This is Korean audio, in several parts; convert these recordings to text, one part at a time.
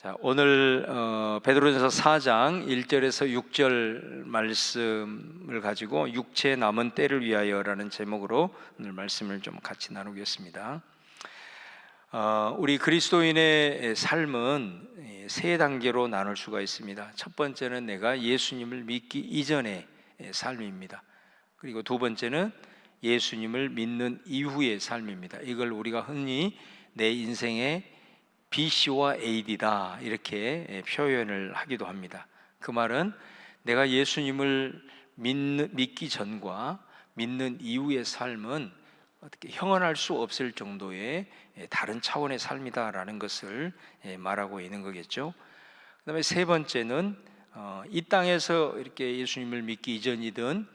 자, 오늘 베드로전서 4장 1절에서 6절 말씀을 가지고 육체의 남은 때를 위하여라는 제목으로 오늘 말씀을 좀 같이 나누겠습니다. 우리 그리스도인의 삶은 세 단계로 나눌 수가 있습니다. 첫 번째는 내가 예수님을 믿기 이전의 삶입니다. 그리고 두 번째는 예수님을 믿는 이후의 삶입니다. 이걸 우리가 흔히 내 인생의 BC와 AD다 이렇게 표현을 하기도 합니다. 그 말은 내가 예수님을 믿기 전과 믿는 이후의 삶은 어떻게 형언할 수 없을 정도의 다른 차원의 삶이다라는 것을 말하고 있는 거겠죠. 그 다음에 세 번째는 이 땅에서 이렇게 예수님을 믿기 이전이든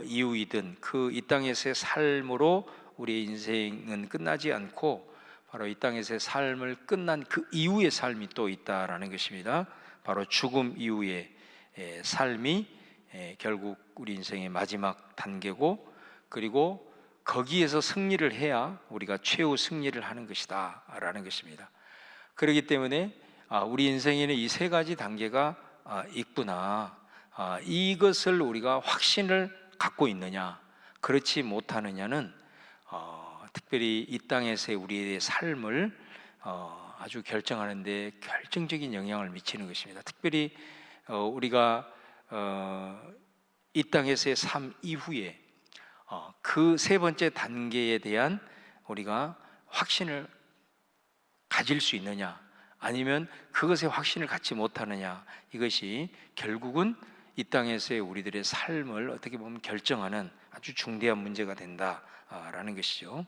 이후이든 그 이 땅에서의 삶으로 우리의 인생은 끝나지 않고 바로 이 땅에서의 삶을 끝난 그 이후의 삶이 또 있다라는 것입니다. 바로 죽음 이후의 삶이 결국 우리 인생의 마지막 단계고, 그리고 거기에서 승리를 해야 우리가 최후 승리를 하는 것이다 라는 것입니다. 그렇기 때문에 우리 인생에는 이 세 가지 단계가 있구나, 이것을 우리가 확신을 갖고 있느냐 그렇지 못하느냐는 특별히 이 땅에서의 우리의 삶을 아주 결정하는 데 결정적인 영향을 미치는 것입니다. 특별히 우리가 이 땅에서의 삶 이후에 그 세 번째 단계에 대한 우리가 확신을 가질 수 있느냐, 아니면 그것에 확신을 갖지 못하느냐, 이것이 결국은 이 땅에서의 우리들의 삶을 어떻게 보면 결정하는 아주 중대한 문제가 된다라는 것이죠.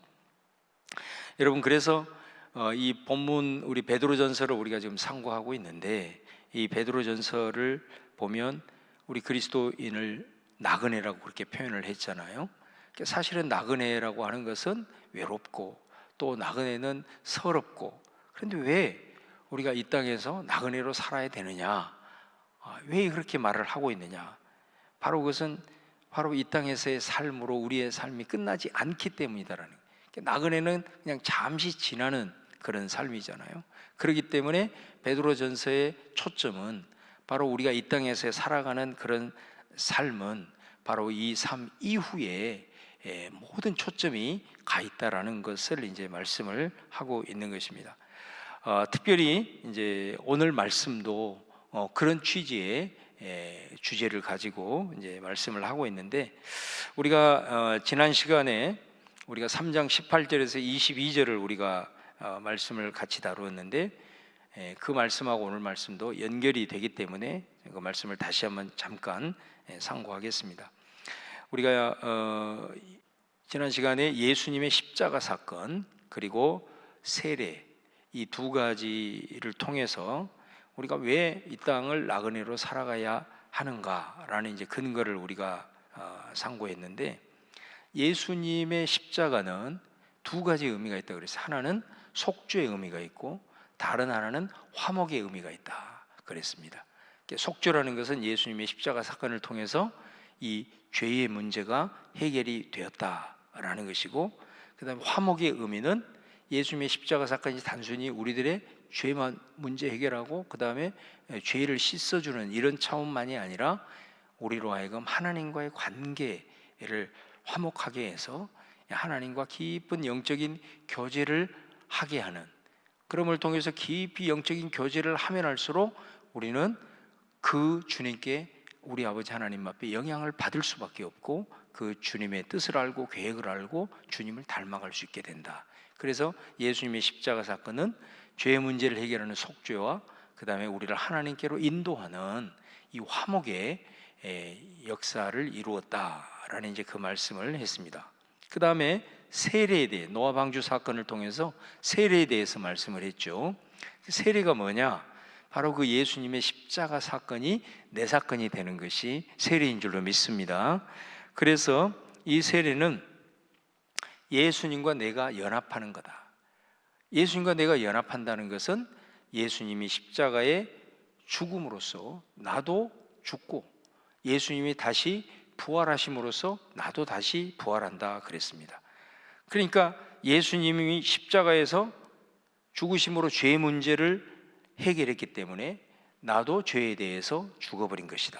여러분, 그래서 이 본문 우리 베드로전서를 우리가 지금 상고하고 있는데, 이 베드로전서를 보면 우리 그리스도인을 나그네라고 그렇게 표현을 했잖아요. 사실은 나그네라고 하는 것은 외롭고 또 나그네는 서럽고, 그런데 왜 우리가 이 땅에서 나그네로 살아야 되느냐, 왜 그렇게 말을 하고 있느냐, 바로 그것은 바로 이 땅에서의 삶으로 우리의 삶이 끝나지 않기 때문이다라는 거예요. 나그네는 그냥 잠시 지나는 그런 삶이잖아요. 그렇기 때문에 베드로전서의 초점은 바로 우리가 이 땅에서 살아가는 그런 삶은 바로 이 삶 이후에 모든 초점이 가 있다라는 것을 이제 말씀을 하고 있는 것입니다. 특별히 이제 오늘 말씀도 그런 취지의 주제를 가지고 이제 말씀을 하고 있는데, 우리가 지난 시간에 우리가 3장 18절에서 22절을 우리가 말씀을 같이 다루었는데, 그 말씀하고 오늘 말씀도 연결이 되기 때문에 그 말씀을 다시 한번 잠깐 상고하겠습니다. 우리가 지난 시간에 예수님의 십자가 사건 그리고 세례, 이 두 가지를 통해서 우리가 왜 이 땅을 나그네로 살아가야 하는가라는 이제 근거를 우리가 상고했는데, 예수님의 십자가는 두 가지 의미가 있다고 그랬어요. 하나는 속죄의 의미가 있고 다른 하나는 화목의 의미가 있다 그랬습니다. 속죄라는 것은 예수님의 십자가 사건을 통해서 이 죄의 문제가 해결이 되었다라는 것이고, 그 다음에 화목의 의미는 예수님의 십자가 사건이 단순히 우리들의 죄만 문제 해결하고 그 다음에 죄를 씻어주는 이런 차원만이 아니라 우리로 하여금 하나님과의 관계를 화목하게 해서 하나님과 깊은 영적인 교제를 하게 하는, 그럼을 통해서 깊이 영적인 교제를 하면 할수록 우리는 그 주님께, 우리 아버지 하나님 앞에 영향을 받을 수밖에 없고 그 주님의 뜻을 알고 계획을 알고 주님을 닮아갈 수 있게 된다. 그래서 예수님의 십자가 사건은 죄의 문제를 해결하는 속죄와 그 다음에 우리를 하나님께로 인도하는 이 화목의 역사를 이루었다라는 이제 그 말씀을 했습니다. 그 다음에 세례에 대해, 노아 방주 사건을 통해서 세례에 대해서 말씀을 했죠. 세례가 뭐냐? 바로 그 예수님의 십자가 사건이 내 사건이 되는 것이 세례인 줄로 믿습니다. 그래서 이 세례는 예수님과 내가 연합하는 거다. 예수님과 내가 연합한다는 것은 예수님이 십자가의 죽음으로써 나도 죽고 예수님이 다시 부활하심으로써 나도 다시 부활한다 그랬습니다. 그러니까 예수님이 십자가에서 죽으심으로 죄의 문제를 해결했기 때문에 나도 죄에 대해서 죽어버린 것이다.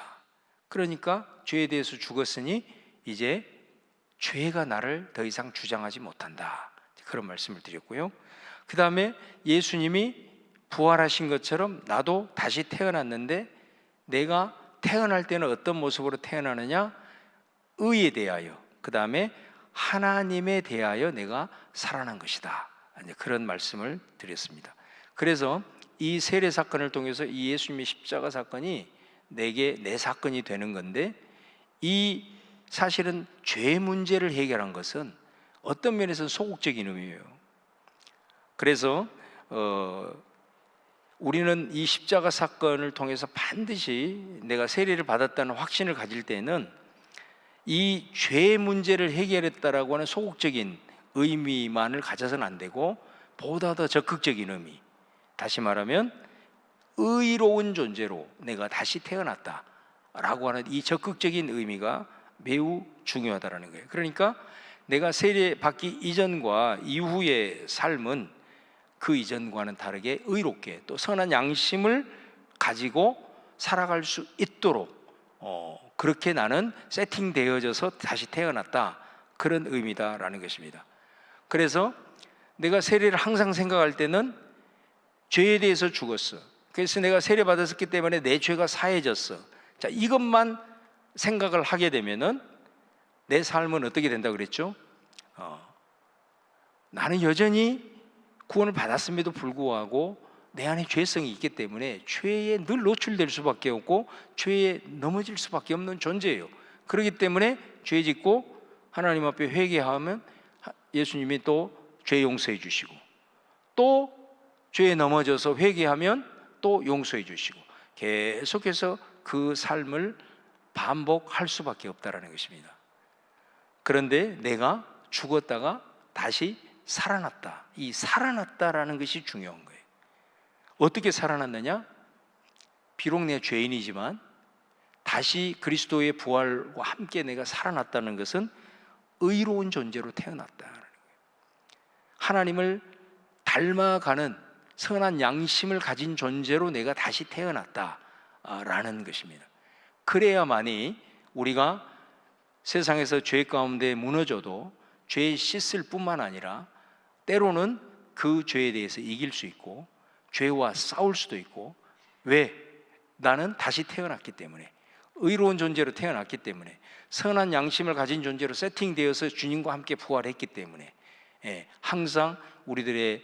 그러니까 죄에 대해서 죽었으니 이제 죄가 나를 더 이상 주장하지 못한다. 그런 말씀을 드렸고요. 그 다음에 예수님이 부활하신 것처럼 나도 다시 태어났는데 내가 태어날 때는 어떤 모습으로 태어나느냐? 의에 대하여, 그 다음에 하나님에 대하여 내가 살아난 것이다. 그런 말씀을 드렸습니다. 그래서 이 세례 사건을 통해서 이 예수님의 십자가 사건이 내게 내 사건이 되는 건데, 이 사실은 죄 문제를 해결한 것은 어떤 면에서는 소극적인 의미예요. 그래서 우리는 이 십자가 사건을 통해서 반드시 내가 세례를 받았다는 확신을 가질 때는 이 죄 문제를 해결했다라고 하는 소극적인 의미만을 가져서는 안 되고, 보다 더 적극적인 의미, 다시 말하면 의로운 존재로 내가 다시 태어났다라고 하는 이 적극적인 의미가 매우 중요하다라는 거예요. 그러니까 내가 세례 받기 이전과 이후의 삶은 그 이전과는 다르게 의롭게 또 선한 양심을 가지고 살아갈 수 있도록 그렇게 나는 세팅되어져서 다시 태어났다, 그런 의미다라는 것입니다. 그래서 내가 세례를 항상 생각할 때는 죄에 대해서 죽었어. 그래서 내가 세례 받았기 때문에 내 죄가 사해졌어. 자, 이것만 생각을 하게 되면은 내 삶은 어떻게 된다고 그랬죠? 나는 여전히 구원을 받았음에도 불구하고 내 안에 죄성이 있기 때문에 죄에 늘 노출될 수밖에 없고 죄에 넘어질 수밖에 없는 존재예요. 그렇기 때문에 죄 짓고 하나님 앞에 회개하면 예수님이 또 죄 용서해 주시고, 또 죄에 넘어져서 회개하면 또 용서해 주시고, 계속해서 그 삶을 반복할 수밖에 없다라는 것입니다. 그런데 내가 죽었다가 다시 살아났다, 이 살아났다라는 것이 중요한 거예요. 어떻게 살아났느냐? 비록 내가 죄인이지만 다시 그리스도의 부활과 함께 내가 살아났다는 것은 의로운 존재로 태어났다는 거예요. 하나님을 닮아가는 선한 양심을 가진 존재로 내가 다시 태어났다라는 것입니다. 그래야만이 우리가 세상에서 죄 가운데 무너져도 죄 씻을 뿐만 아니라 때로는 그 죄에 대해서 이길 수 있고 죄와 싸울 수도 있고, 왜? 나는 다시 태어났기 때문에, 의로운 존재로 태어났기 때문에, 선한 양심을 가진 존재로 세팅되어서 주님과 함께 부활했기 때문에 항상 우리들의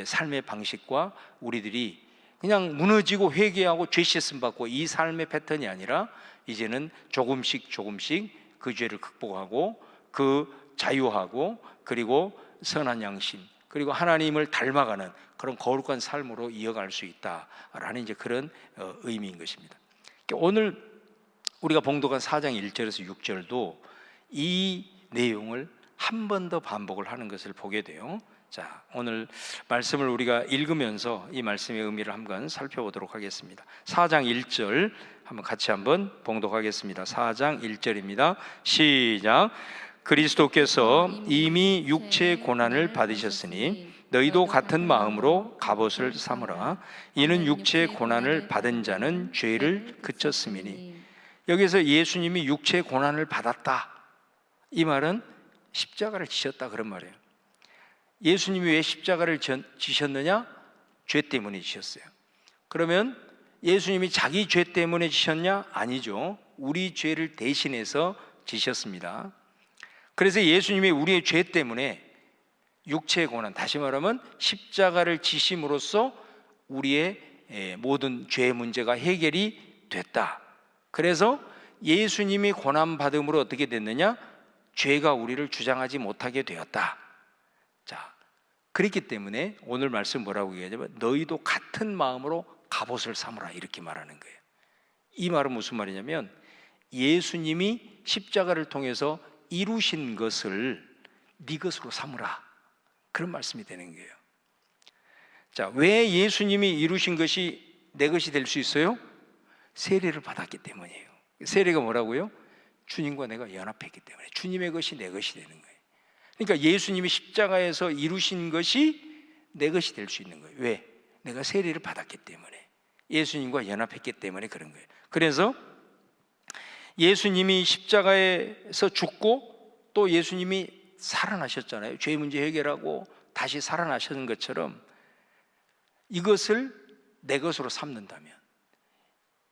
삶의 방식과 우리들이 그냥 무너지고 회개하고 죄 씻음 받고 이 삶의 패턴이 아니라 이제는 조금씩 그 죄를 극복하고 그 자유하고 그리고 선한 양심 그리고 하나님을 닮아가는 그런 거룩한 삶으로 이어갈 수 있다라는 이제 그런 의미인 것입니다. 오늘 우리가 봉독한 4장 1절에서 6절도 이 내용을 한 번 더 반복을 하는 것을 보게 돼요. 자, 오늘 말씀을 우리가 읽으면서 이 말씀의 의미를 한번 살펴보도록 하겠습니다. 4장 1절 같이 한번 봉독하겠습니다. 4장 1절입니다. 시작. 그리스도께서 이미 육체의 고난을 받으셨으니 너희도 같은 마음으로 갑옷을 삼으라. 이는 육체의 고난을 받은 자는 죄를 그쳤음이니. 여기서 예수님이 육체의 고난을 받았다, 이 말은 십자가를 지셨다 그런 말이에요. 예수님이 왜 십자가를 지셨느냐? 죄 때문에 지셨어요. 그러면 예수님이 자기 죄 때문에 지셨냐? 아니죠. 우리 죄를 대신해서 지셨습니다. 그래서 예수님이 우리의 죄 때문에 육체의 고난, 다시 말하면 십자가를 지심으로써 우리의 모든 죄 문제가 해결이 됐다. 그래서 예수님이 고난받음으로 어떻게 됐느냐? 죄가 우리를 주장하지 못하게 되었다. 자, 그렇기 때문에 오늘 말씀 뭐라고 얘기하냐면 너희도 같은 마음으로 갑옷을 삼으라, 이렇게 말하는 거예요. 이 말은 무슨 말이냐면 예수님이 십자가를 통해서 이루신 것을 네 것으로 삼으라, 그런 말씀이 되는 거예요. 자, 왜 예수님이 이루신 것이 내 것이 될 수 있어요? 세례를 받았기 때문이에요. 세례가 뭐라고요? 주님과 내가 연합했기 때문에 주님의 것이 내 것이 되는 거예요. 그러니까 예수님이 십자가에서 이루신 것이 내 것이 될 수 있는 거예요. 왜? 내가 세례를 받았기 때문에, 예수님과 연합했기 때문에 그런 거예요. 그래서 예수님이 십자가에서 죽고 또 예수님이 살아나셨잖아요. 죄 문제 해결하고 다시 살아나셨는 것처럼 이것을 내 것으로 삼는다면,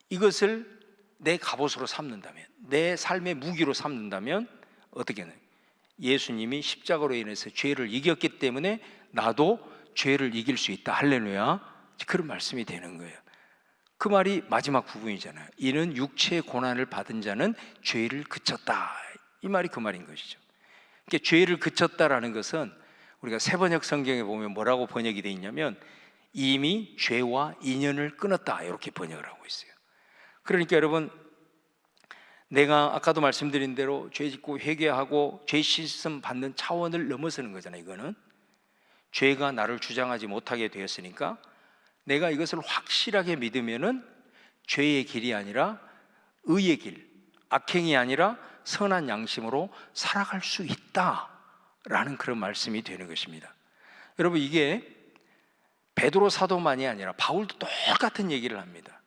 이것을 내 갑옷으로 삼는다면, 내 삶의 무기로 삼는다면 어떻게 해요? 예수님이 십자가로 인해서 죄를 이겼기 때문에 나도 죄를 이길 수 있다. 할렐루야. 그런 말씀이 되는 거예요. 그 말이 마지막 부분이잖아요. 이는 육체의 고난을 받은 자는 죄를 그쳤다. 이 말이 그 말인 것이죠. 그러니까 죄를 그쳤다라는 것은 우리가 세번역 성경에 보면 뭐라고 번역이 되어 있냐면 이미 죄와 인연을 끊었다, 이렇게 번역을 하고 있어요. 그러니까 여러분, 내가 아까도 말씀드린 대로 죄 짓고 회개하고 죄 씻음 받는 차원을 넘어서는 거잖아요. 이거는 죄가 나를 주장하지 못하게 되었으니까 내가 이것을 확실하게 믿으면은 죄의 길이 아니라 의의 길, 악행이 아니라 선한 양심으로 살아갈 수 있다라는 그런 말씀이 되는 것입니다. 여러분, 이게 베드로 사도만이 아니라 바울도 똑같은 얘기를 합니다.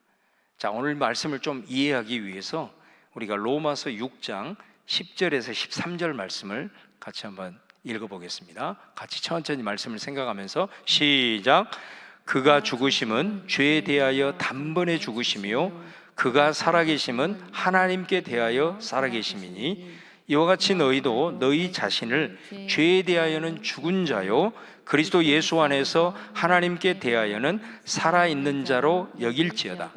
자, 오늘 말씀을 좀 이해하기 위해서 우리가 로마서 6장 10절에서 13절 말씀을 같이 한번 읽어보겠습니다. 같이 천천히 말씀을 생각하면서 시작. 그가 죽으심은 죄에 대하여 단번에 죽으심이요 그가 살아계심은 하나님께 대하여 살아계심이니 이와 같이 너희도 너희 자신을 죄에 대하여는 죽은 자요 그리스도 예수 안에서 하나님께 대하여는 살아있는 자로 여길지어다.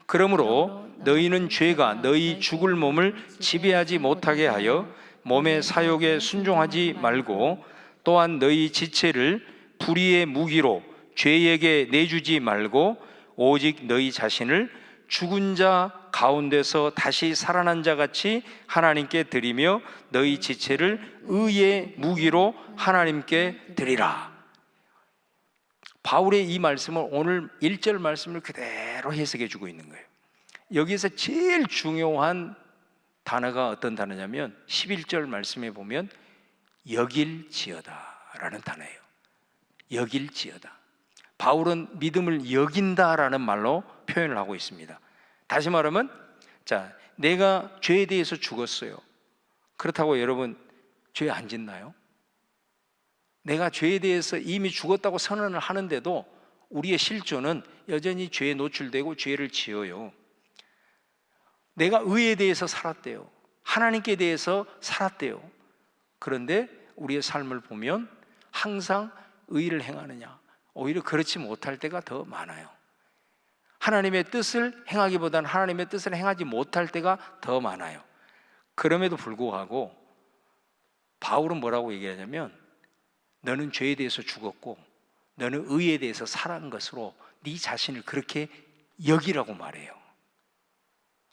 그러므로 너희는 죄가 너희 죽을 몸을 지배하지 못하게 하여 몸의 사욕에 순종하지 말고 또한 너희 지체를 불의의 무기로 죄에게 내주지 말고 오직 너희 자신을 죽은 자 가운데서 다시 살아난 자 같이 하나님께 드리며 너희 지체를 의의 무기로 하나님께 드리라. 바울의 이 말씀을 오늘 1절 말씀을 그대로 해석해 주고 있는 거예요. 여기서 제일 중요한 단어가 어떤 단어냐면 11절 말씀에 보면 여길지어다 라는 단어예요. 여길지어다. 바울은 믿음을 여긴다라는 말로 표현을 하고 있습니다. 다시 말하면, 자, 내가 죄에 대해서 죽었어요. 그렇다고 여러분 죄 안 짓나요? 내가 죄에 대해서 이미 죽었다고 선언을 하는데도 우리의 실존은 여전히 죄에 노출되고 죄를 지어요. 내가 의에 대해서 살았대요. 하나님께 대해서 살았대요. 그런데 우리의 삶을 보면 항상 의를 행하느냐? 오히려 그렇지 못할 때가 더 많아요. 하나님의 뜻을 행하기보다는 하나님의 뜻을 행하지 못할 때가 더 많아요. 그럼에도 불구하고 바울은 뭐라고 얘기하냐면 너는 죄에 대해서 죽었고 너는 의에 대해서 살아간 것으로 네 자신을 그렇게 여기라고 말해요.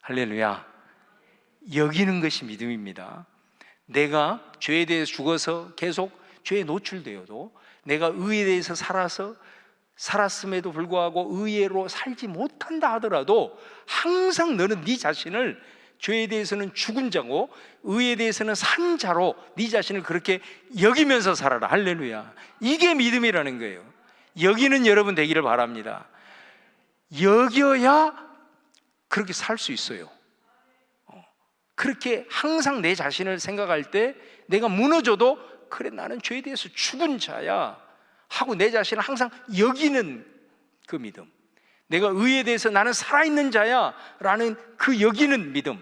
할렐루야. 여기는 것이 믿음입니다. 내가 죄에 대해서 죽어서 계속 죄에 노출되어도 내가 의에 대해서 살았음에도 불구하고 의로 살지 못한다 하더라도 항상 너는 네 자신을 죄에 대해서는 죽은 자고 의에 대해서는 산 자로 네 자신을 그렇게 여기면서 살아라. 할렐루야. 이게 믿음이라는 거예요. 여기는 여러분 되기를 바랍니다. 여겨야 그렇게 살 수 있어요. 그렇게 항상 내 자신을 생각할 때 내가 무너져도 그래 나는 죄에 대해서 죽은 자야 하고 내 자신을 항상 여기는 그 믿음, 내가 의에 대해서 나는 살아있는 자야 라는 그 여기는 믿음,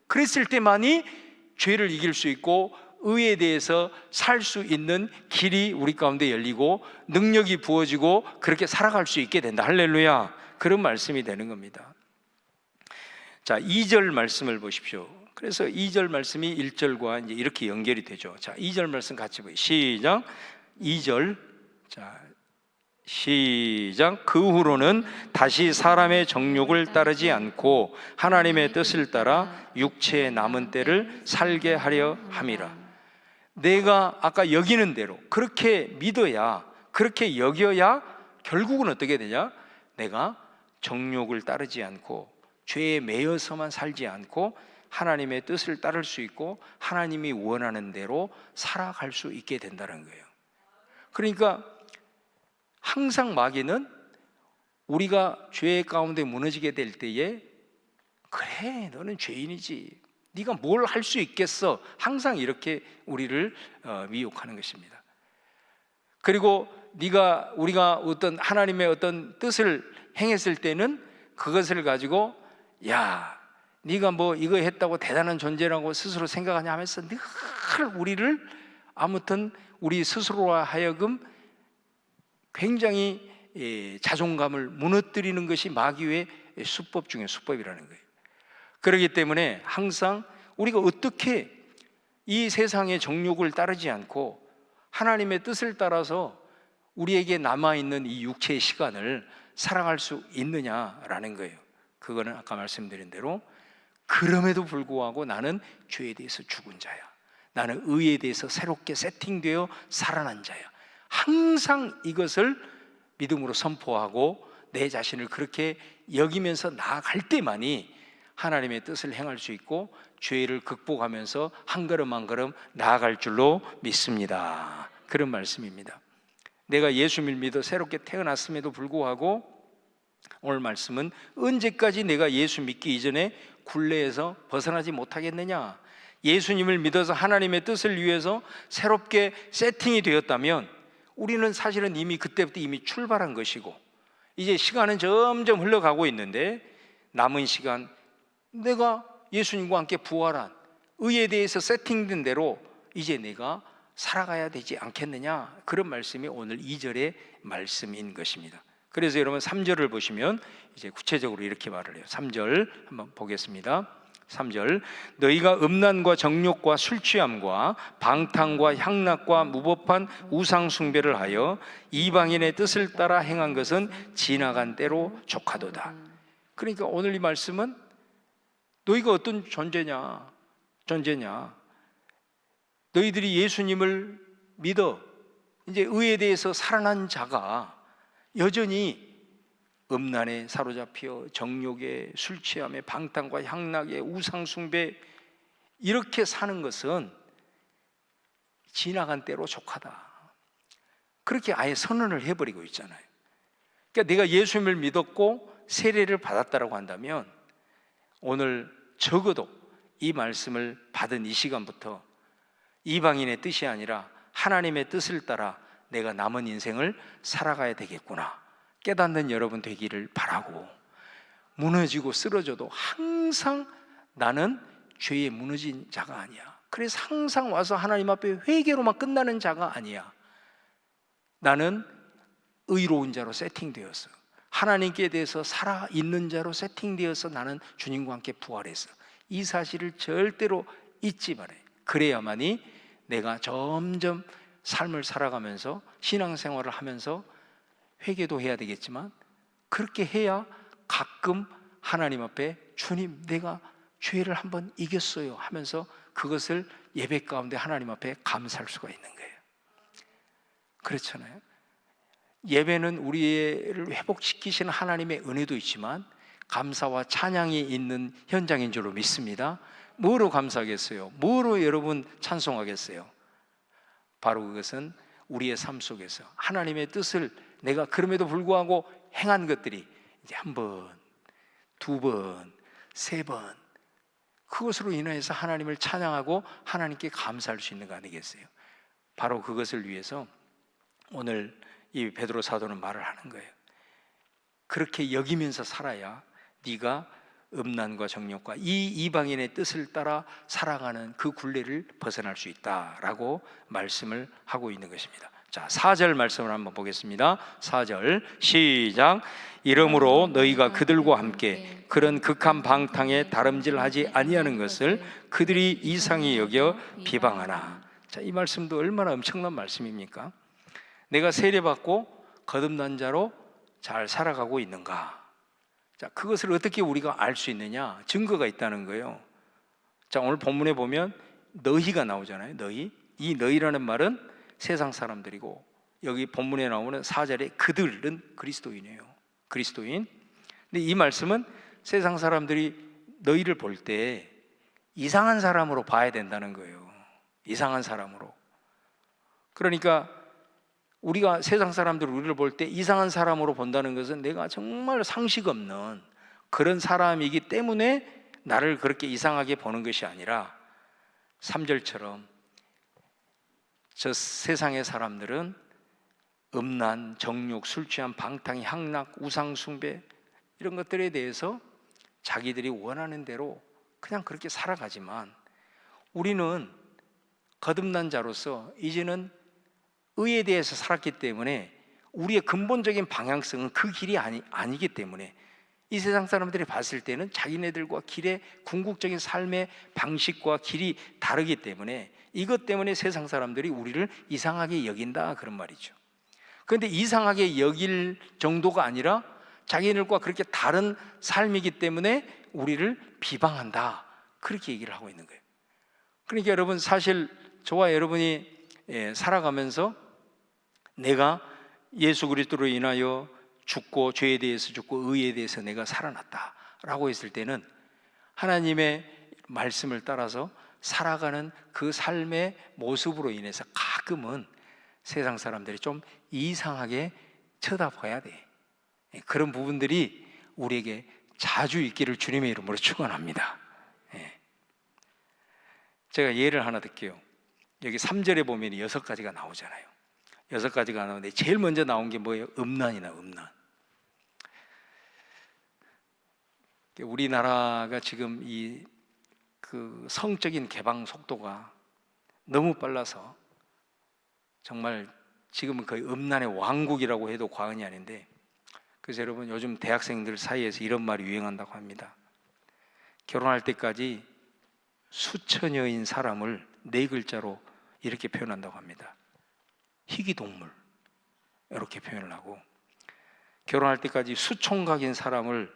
그랬을 때만이 죄를 이길 수 있고 의에 대해서 살 수 있는 길이 우리 가운데 열리고 능력이 부어지고 그렇게 살아갈 수 있게 된다. 할렐루야. 그런 말씀이 되는 겁니다. 자, 2절 말씀을 보십시오. 그래서 2절 말씀이 1절과 이제 이렇게 연결이 되죠. 자, 2절 말씀 같이 보세요. 시작. 2절. 자, 시작. 그 후로는 다시 사람의 정욕을 따르지 않고 하나님의 뜻을 따라 육체의 남은 때를 살게 하려 함이라. 내가 아까 여기는 대로 그렇게 믿어야, 그렇게 여겨야 결국은 어떻게 되냐? 내가 정욕을 따르지 않고 죄에 매여서만 살지 않고 하나님의 뜻을 따를 수 있고 하나님이 원하는 대로 살아갈 수 있게 된다는 거예요. 그러니까 항상 마귀는 우리가 죄 가운데 무너지게 될 때에 그래, 너는 죄인이지, 네가 뭘 할 수 있겠어, 항상 이렇게 우리를 미혹하는 것입니다. 그리고 우리가 어떤 하나님의 어떤 뜻을 행했을 때는 그것을 가지고 야, 네가 뭐 이거 했다고 대단한 존재라고 스스로 생각하냐 하면서 늘 우리를 아무튼 우리 스스로와 하여금 굉장히 자존감을 무너뜨리는 것이 마귀의 수법 중에 수법이라는 거예요. 그렇기 때문에 항상 우리가 어떻게 이 세상의 정욕을 따르지 않고 하나님의 뜻을 따라서 우리에게 남아있는 이 육체의 시간을 살아갈 수 있느냐라는 거예요. 그거는 아까 말씀드린 대로 그럼에도 불구하고 나는 죄에 대해서 죽은 자야, 나는 의에 대해서 새롭게 세팅되어 살아난 자야, 항상 이것을 믿음으로 선포하고 내 자신을 그렇게 여기면서 나아갈 때만이 하나님의 뜻을 행할 수 있고 죄를 극복하면서 한 걸음 한 걸음 나아갈 줄로 믿습니다. 그런 말씀입니다. 내가 예수님을 믿어 새롭게 태어났음에도 불구하고 오늘 말씀은 언제까지 내가 예수 믿기 이전에 굴레에서 벗어나지 못하겠느냐? 예수님을 믿어서 하나님의 뜻을 위해서 새롭게 세팅이 되었다면 우리는 사실은 이미 그때부터 이미 출발한 것이고, 이제 시간은 점점 흘러가고 있는데 남은 시간 내가 예수님과 함께 부활한 의에 대해서 세팅된 대로 이제 내가 살아가야 되지 않겠느냐, 그런 말씀이 오늘 2절의 말씀인 것입니다. 그래서 여러분 3절을 보시면 이제 구체적으로 이렇게 말을 해요. 3절 한번 보겠습니다. 3절, 너희가 음란과 정욕과 술취함과 방탕과 향락과 무법한 우상 숭배를 하여 이방인의 뜻을 따라 행한 것은 지나간 때로 족하도다. 그러니까 오늘 이 말씀은 너희가 어떤 존재냐, 너희들이 예수님을 믿어 이제 의에 대해서 살아난 자가 여전히 음란에 사로잡혀 정욕에 술취함에 방탕과 향락에 우상숭배 이렇게 사는 것은 지나간 때로 족하다, 그렇게 아예 선언을 해버리고 있잖아요. 그러니까 내가 예수님을 믿었고 세례를 받았다라고 한다면 오늘 적어도 이 말씀을 받은 이 시간부터 이방인의 뜻이 아니라 하나님의 뜻을 따라 내가 남은 인생을 살아가야 되겠구나 깨닫는 여러분 되기를 바라고, 무너지고 쓰러져도 항상 나는 죄에 무너진 자가 아니야, 그래서 항상 와서 하나님 앞에 회개로만 끝나는 자가 아니야, 나는 의로운 자로 세팅되었어, 하나님께 대해서 살아있는 자로 세팅되어서 나는 주님과 함께 부활했어. 이 사실을 절대로 잊지 말아요. 그래야만이 내가 점점 삶을 살아가면서 신앙생활을 하면서 회개도 해야 되겠지만 그렇게 해야 가끔 하나님 앞에 주님 내가 죄를 한번 이겼어요 하면서 그것을 예배 가운데 하나님 앞에 감사할 수가 있는 거예요. 그렇잖아요. 예배는 우리를 회복시키시는 하나님의 은혜도 있지만 감사와 찬양이 있는 현장인 줄로 믿습니다. 뭐로 감사하겠어요? 뭐로 여러분 찬송하겠어요? 바로 그것은 우리의 삶 속에서 하나님의 뜻을 내가 그럼에도 불구하고 행한 것들이 이제 한 번, 두 번, 세 번, 그것으로 인해서 하나님을 찬양하고 하나님께 감사할 수 있는 거 아니겠어요? 바로 그것을 위해서 오늘 이 베드로 사도는 말을 하는 거예요. 그렇게 여기면서 살아야 네가 음란과 정욕과 이 이방인의 뜻을 따라 살아가는 그 굴레를 벗어날 수 있다라고 말씀을 하고 있는 것입니다. 자, 4절 말씀을 한번 보겠습니다. 4절 시작. 이러므로 너희가 그들과 함께 그런 극한 방탕에 다름질하지 아니하는 것을 그들이 이상히 여겨 비방하나. 자, 이 말씀도 얼마나 엄청난 말씀입니까? 내가 세례받고 거듭난 자로 잘 살아가고 있는가? 자, 그것을 어떻게 우리가 알 수 있느냐? 증거가 있다는 거예요. 자, 오늘 본문에 보면 너희가 나오잖아요. 너희. 이 너희라는 말은 세상 사람들이고 여기 본문에 나오는 4절에 그들은 그리스도인이에요. 그리스도인. 근데 이 말씀은 세상 사람들이 너희를 볼 때 이상한 사람으로 봐야 된다는 거예요. 이상한 사람으로. 그러니까 우리가 세상 사람들이 우리를 볼 때 이상한 사람으로 본다는 것은 내가 정말 상식 없는 그런 사람이기 때문에 나를 그렇게 이상하게 보는 것이 아니라 3절처럼 저 세상의 사람들은 음란, 정욕, 술 취한, 방탕, 향락, 우상 숭배 이런 것들에 대해서 자기들이 원하는 대로 그냥 그렇게 살아가지만 우리는 거듭난 자로서 이제는 의에 대해서 살았기 때문에 우리의 근본적인 방향성은 그 길이 아니기 때문에 이 세상 사람들이 봤을 때는 자기네들과 길의 궁극적인 삶의 방식과 길이 다르기 때문에 이것 때문에 세상 사람들이 우리를 이상하게 여긴다 그런 말이죠. 그런데 이상하게 여길 정도가 아니라 자기네들과 그렇게 다른 삶이기 때문에 우리를 비방한다 그렇게 얘기를 하고 있는 거예요. 그러니까 여러분 사실 저와 여러분이 살아가면서 내가 예수 그리스도로 인하여 죽고 죄에 대해서 죽고 의에 대해서 내가 살아났다라고 했을 때는 하나님의 말씀을 따라서 살아가는 그 삶의 모습으로 인해서 가끔은 세상 사람들이 좀 이상하게 쳐다봐야 돼. 그런 부분들이 우리에게 자주 있기를 주님의 이름으로 축원합니다. 제가 예를 하나 들게요. 여기 3절에 보면 6가지가 나오잖아요. 6가지가 나오는데 제일 먼저 나온 게 뭐예요? 음란이나 음란. 우리나라가 지금 이 그 성적인 개방 속도가 너무 빨라서 정말 지금은 거의 음란의 왕국이라고 해도 과언이 아닌데, 그래서 여러분 요즘 대학생들 사이에서 이런 말이 유행한다고 합니다. 결혼할 때까지 수천여인 사람을 4글자로 이렇게 표현한다고 합니다. 희귀동물 이렇게 표현을 하고, 결혼할 때까지 수총각인 사람을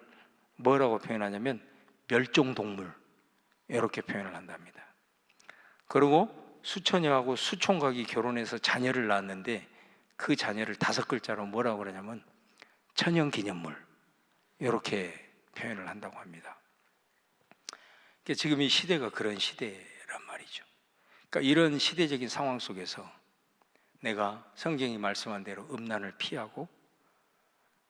뭐라고 표현하냐면 멸종동물 이렇게 표현을 한답니다. 그리고 수처녀하고 수총각이 결혼해서 자녀를 낳았는데 그 자녀를 5글자로 뭐라고 그러냐면 천연기념물 이렇게 표현을 한다고 합니다. 그러니까 지금 이 시대가 그런 시대란 말이죠. 그러니까 이런 시대적인 상황 속에서 내가 성경이 말씀한 대로 음란을 피하고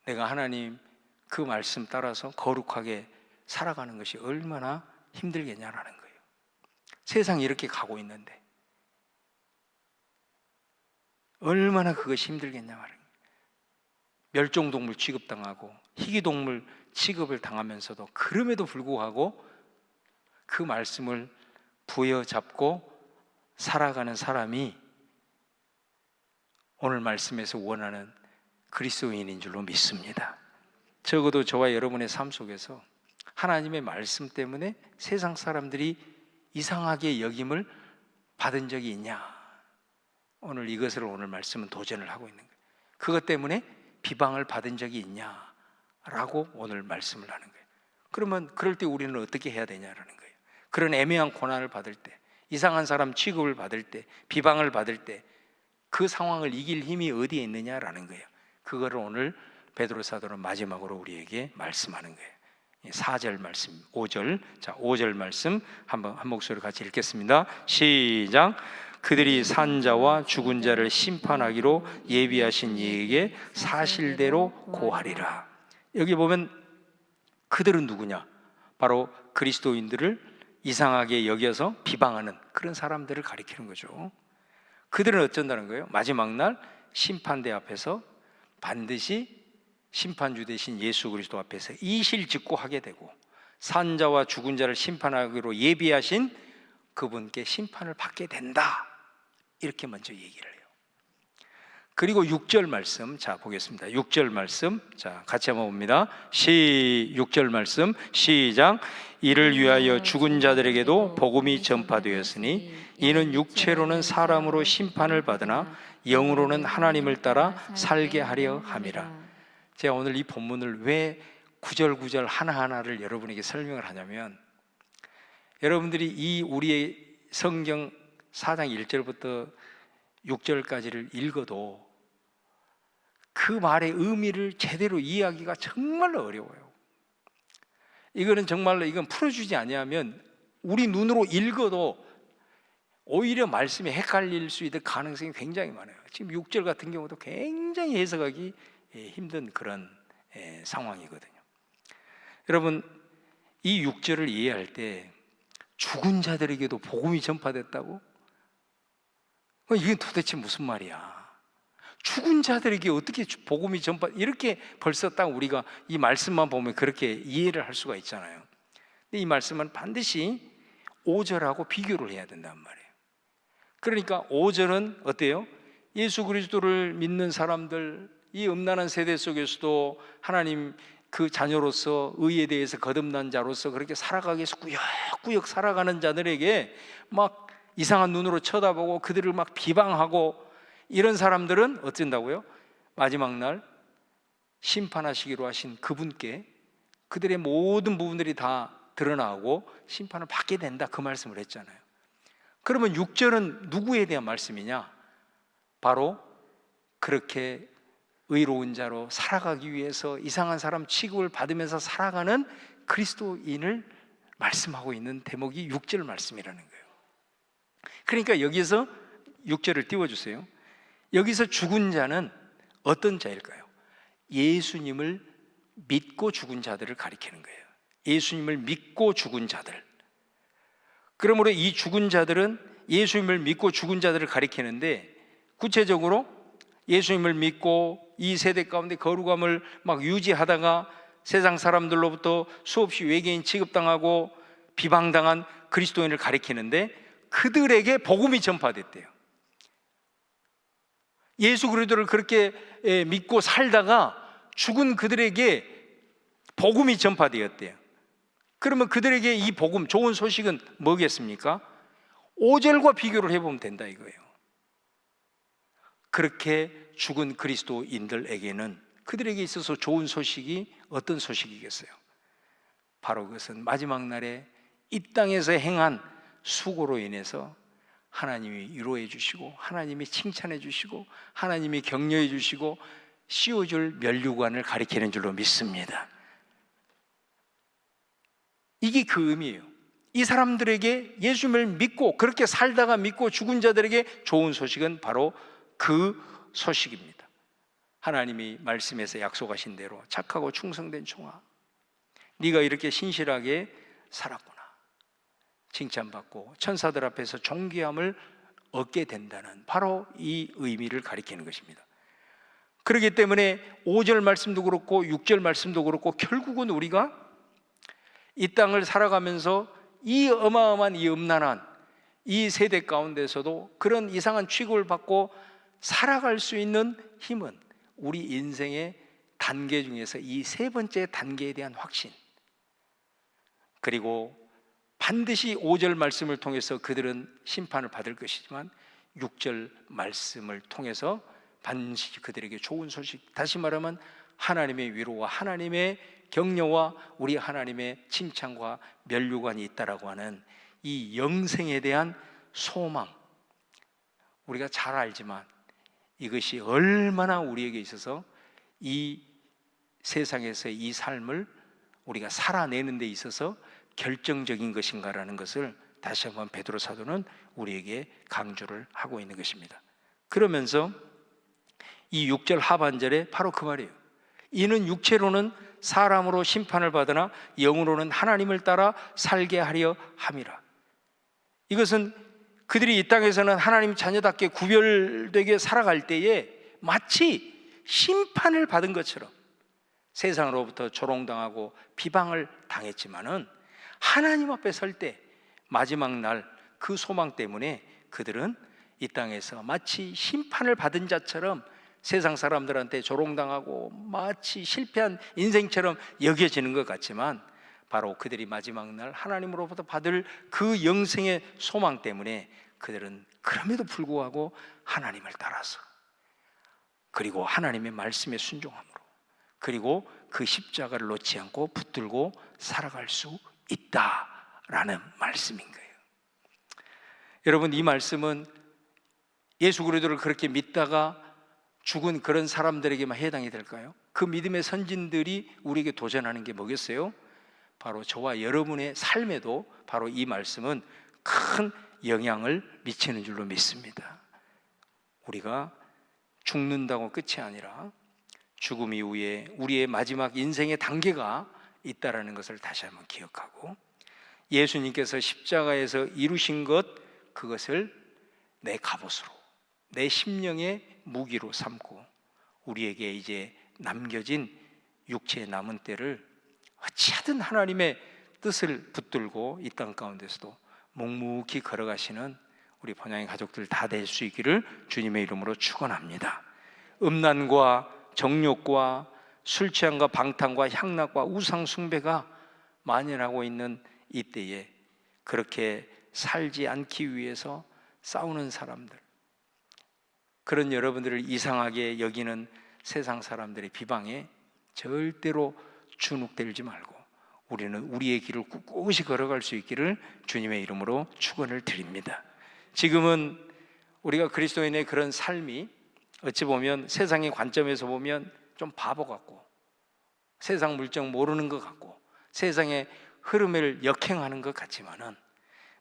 내가 하나님 그 말씀 따라서 거룩하게 살아가는 것이 얼마나 힘들겠냐라는 거예요. 세상이 이렇게 가고 있는데 얼마나 그것이 힘들겠냐 말이에요. 멸종동물 취급당하고 희귀동물 취급을 당하면서도 그럼에도 불구하고 그 말씀을 부여잡고 살아가는 사람이 오늘 말씀에서 원하는 그리스도인인 줄로 믿습니다. 적어도 저와 여러분의 삶 속에서 하나님의 말씀 때문에 세상 사람들이 이상하게 여김을 받은 적이 있냐? 오늘 이것을 오늘 말씀은 도전을 하고 있는 거예요. 그것 때문에 비방을 받은 적이 있냐? 라고 오늘 말씀을 하는 거예요. 그러면 그럴 때 우리는 어떻게 해야 되냐라는 거예요. 그런 애매한 고난을 받을 때, 이상한 사람 취급을 받을 때, 비방을 받을 때 그 상황을 이길 힘이 어디에 있느냐라는 거예요. 그거를 오늘 베드로 사도는 마지막으로 우리에게 말씀하는 거예요. 4절 말씀, 5절. 자, 5절 말씀 한번 한 목소리로 같이 읽겠습니다. 시작. 그들이 산 자와 죽은 자를 심판하기로 예비하신 이에게 사실대로 고하리라. 여기 보면 그들은 누구냐? 바로 그리스도인들을 이상하게 여겨서 비방하는 그런 사람들을 가리키는 거죠. 그들은 어쩐다는 거예요? 마지막 날 심판대 앞에서 반드시 심판주 되신 예수 그리스도 앞에서 이실직고하게 되고 산 자와 죽은 자를 심판하기로 예비하신 그분께 심판을 받게 된다, 이렇게 먼저 얘기를 해요. 그리고 6절 말씀, 자 보겠습니다. 6절 말씀, 자 같이 한번 봅니다. 6절 말씀 시작. 이를 위하여 죽은 자들에게도 복음이 전파되었으니 이는 육체로는 사람으로 심판을 받으나 영으로는 하나님을 따라 살게 하려 함이라. 제가 오늘 이 본문을 왜 구절구절 하나하나를 여러분에게 설명을 하냐면, 여러분들이 이 우리의 성경 4장 1절부터 6절까지를 읽어도 그 말의 의미를 제대로 이해하기가 정말로 어려워요. 이거는 정말로 이건 풀어주지 아니하면 우리 눈으로 읽어도 오히려 말씀이 헷갈릴 수 있는 가능성이 굉장히 많아요. 지금 6절 같은 경우도 굉장히 해석하기 힘든 그런 상황이거든요. 여러분, 이 6절을 이해할 때 죽은 자들에게도 복음이 전파됐다고? 이게 도대체 무슨 말이야? 죽은 자들에게 어떻게 복음이 이렇게 벌써 딱 우리가 이 말씀만 보면 그렇게 이해를 할 수가 있잖아요. 근데 이 말씀은 반드시 5절하고 비교를 해야 된단 말이에요. 그러니까 5절은 어때요? 예수 그리스도를 믿는 사람들, 이 음란한 세대 속에서도 하나님 그 자녀로서 의에 대해서 거듭난 자로서 그렇게 살아가기 위해서 꾸역꾸역 살아가는 자들에게 막 이상한 눈으로 쳐다보고 그들을 막 비방하고 이런 사람들은 어쩐다고요? 마지막 날 심판하시기로 하신 그분께 그들의 모든 부분들이 다 드러나고 심판을 받게 된다, 그 말씀을 했잖아요. 그러면 6절은 누구에 대한 말씀이냐? 바로 그렇게 의로운 자로 살아가기 위해서 이상한 사람 취급을 받으면서 살아가는 그리스도인을 말씀하고 있는 대목이 6절 말씀이라는 거예요. 그러니까 여기서 6절을 띄워주세요. 여기서 죽은 자는 어떤 자일까요? 예수님을 믿고 죽은 자들을 가리키는 거예요. 예수님을 믿고 죽은 자들. 그러므로 이 죽은 자들은 예수님을 믿고 죽은 자들을 가리키는데, 구체적으로 예수님을 믿고 이 세대 가운데 거룩함을 막 유지하다가 세상 사람들로부터 수없이 외계인 취급당하고 비방당한 그리스도인을 가리키는데, 그들에게 복음이 전파됐대요. 예수 그리스도를 그렇게 믿고 살다가 죽은 그들에게 복음이 전파되었대요. 그러면 그들에게 이 복음, 좋은 소식은 뭐겠습니까? 5절과 비교를 해보면 된다 이거예요. 그렇게 죽은 그리스도인들에게는 그들에게 있어서 좋은 소식이 어떤 소식이겠어요? 바로 그것은 마지막 날에 이 땅에서 행한 수고로 인해서 하나님이 위로해 주시고 하나님이 칭찬해 주시고 하나님이 격려해 주시고 씌워줄 면류관을 가리키는 줄로 믿습니다. 이게 그 의미예요. 이 사람들에게 예수님을 믿고 그렇게 살다가 믿고 죽은 자들에게 좋은 소식은 바로 그 소식입니다. 하나님이 말씀에서 약속하신 대로 착하고 충성된 종아, 네가 이렇게 신실하게 살았구나, 칭찬받고 천사들 앞에서 존귀함을 얻게 된다는 바로 이 의미를 가리키는 것입니다. 그렇기 때문에 5절 말씀도 그렇고 6절 말씀도 그렇고 결국은 우리가 이 땅을 살아가면서 이 어마어마한 이 음란한 이 세대 가운데서도 그런 이상한 취급을 받고 살아갈 수 있는 힘은 우리 인생의 단계 중에서 이 세 번째 단계에 대한 확신, 그리고 반드시 5절 말씀을 통해서 그들은 심판을 받을 것이지만 6절 말씀을 통해서 반드시 그들에게 좋은 소식, 다시 말하면 하나님의 위로와 하나님의 격려와 우리 하나님의 칭찬과 면류관이 있다라고 하는 이 영생에 대한 소망, 우리가 잘 알지만 이것이 얼마나 우리에게 있어서 이 세상에서 이 삶을 우리가 살아내는 데 있어서 결정적인 것인가라는 것을 다시 한번 베드로 사도는 우리에게 강조를 하고 있는 것입니다. 그러면서 이 6절 하반절에 바로 그 말이에요. 이는 육체로는 사람으로 심판을 받으나 영으로는 하나님을 따라 살게 하려 함이라. 이것은 그들이 이 땅에서는 하나님 자녀답게 구별되게 살아갈 때에 마치 심판을 받은 것처럼 세상으로부터 조롱당하고 비방을 당했지만은 하나님 앞에 설 때 마지막 날 그 소망 때문에 그들은 이 땅에서 마치 심판을 받은 자처럼 세상 사람들한테 조롱당하고 마치 실패한 인생처럼 여겨지는 것 같지만 바로 그들이 마지막 날 하나님으로부터 받을 그 영생의 소망 때문에 그들은 그럼에도 불구하고 하나님을 따라서, 그리고 하나님의 말씀에 순종함으로, 그리고 그 십자가를 놓지 않고 붙들고 살아갈 수 있다라는 말씀인 거예요. 여러분, 이 말씀은 예수 그리스도를 그렇게 믿다가 죽은 그런 사람들에게만 해당이 될까요? 그 믿음의 선진들이 우리에게 도전하는 게 뭐겠어요? 바로 저와 여러분의 삶에도 바로 이 말씀은 큰 영향을 미치는 줄로 믿습니다. 우리가 죽는다고 끝이 아니라 죽음 이후에 우리의 마지막 인생의 단계가 있다라는 것을 다시 한번 기억하고, 예수님께서 십자가에서 이루신 것, 그것을 내 갑옷으로, 내 심령의 무기로 삼고 우리에게 이제 남겨진 육체의 남은 때를 어찌하든 하나님의 뜻을 붙들고 이 땅 가운데서도 묵묵히 걸어가시는 우리 본향의 가족들 다 될 수 있기를 주님의 이름으로 축원합니다. 음란과 정욕과 술 취함과 방탕과 향락과 우상 숭배가 만연하고 있는 이때에 그렇게 살지 않기 위해서 싸우는 사람들, 그런 여러분들을 이상하게 여기는 세상 사람들의 비방에 절대로 주눅들지 말고 우리는 우리의 길을 꿋꿋이 걸어갈 수 있기를 주님의 이름으로 축원을 드립니다. 지금은 우리가 그리스도인의 그런 삶이 어찌 보면 세상의 관점에서 보면 좀 바보 같고 세상 물정 모르는 것 같고 세상의 흐름을 역행하는 것 같지만은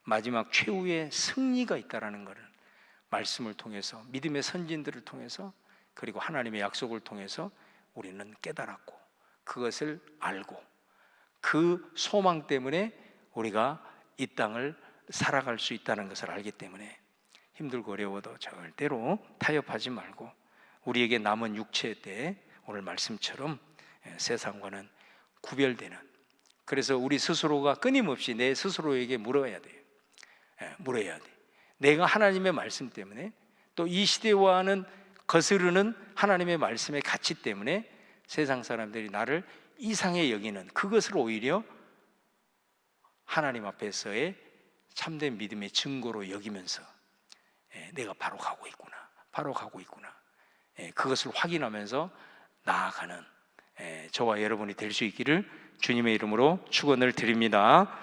마지막 최후의 승리가 있다라는 것을 말씀을 통해서, 믿음의 선진들을 통해서, 그리고 하나님의 약속을 통해서 우리는 깨달았고 그것을 알고 그 소망 때문에 우리가 이 땅을 살아갈 수 있다는 것을 알기 때문에 힘들고 어려워도 절대로 타협하지 말고 우리에게 남은 육체 때 오늘 말씀처럼 세상과는 구별되는, 그래서 우리 스스로가 끊임없이 내 스스로에게 물어야 돼요. 물어야 돼. 내가 하나님의 말씀 때문에, 또 이 시대와는 거스르는 하나님의 말씀의 가치 때문에 세상 사람들이 나를 이상해 여기는 그것을 오히려 하나님 앞에서의 참된 믿음의 증거로 여기면서 내가 바로 가고 있구나, 그것을 확인하면서 나아가는 저와 여러분이 될 수 있기를 주님의 이름으로 축원을 드립니다.